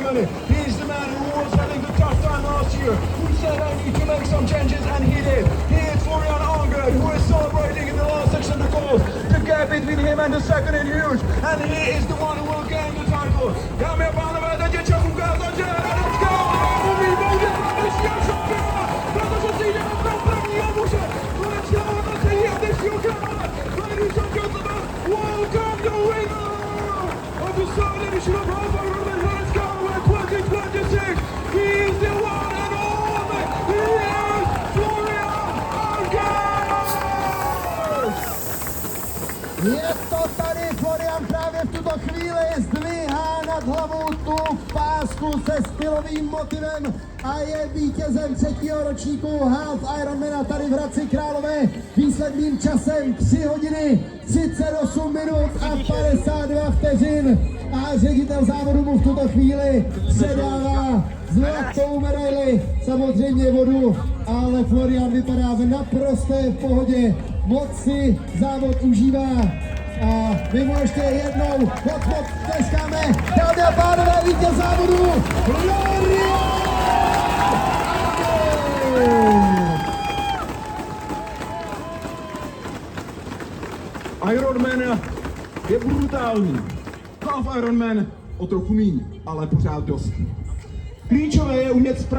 Germany. He's the man who was having the tough time last year, who said I need to make some changes, and he did. He is Florian Angert, who is celebrating in the last section of the goal. The gap between him and the second is huge, and he is the one who will gain the title. Dámy a pánové, teď je čas ukázat, že Hradecká umí boudět na dnešního šampiona, protože si jdeme pro první obuše konečného hodnocení a dnešního krále. Ladies and gentlemen, welcome the winner of the third edition of Half Ironman Hradecká 2026. He is the one and only. He is Florian Angert. Je to tady, Florian právě v tuto chvíli zdvihá nad hlavou tu pásku se stylovým motivem a je vítězem třetího ročníku Half Ironmana tady v Hradci Králové výsledným časem 3 hodiny 38 minut a 52 vteřin a ředitel závodu mu v tuto chvíli předává zlatou medaili, samozřejmě vodu, ale Florian vypadá v naprosté pohodě, moc si závod užívá. A my mu ještě jednou tleskáme, dámy a pánové, vítěz závodu, Florian Angert! Ironman je brutální. Half Ironman o trochu míň, ale pořád dost. Klíčové je umět správně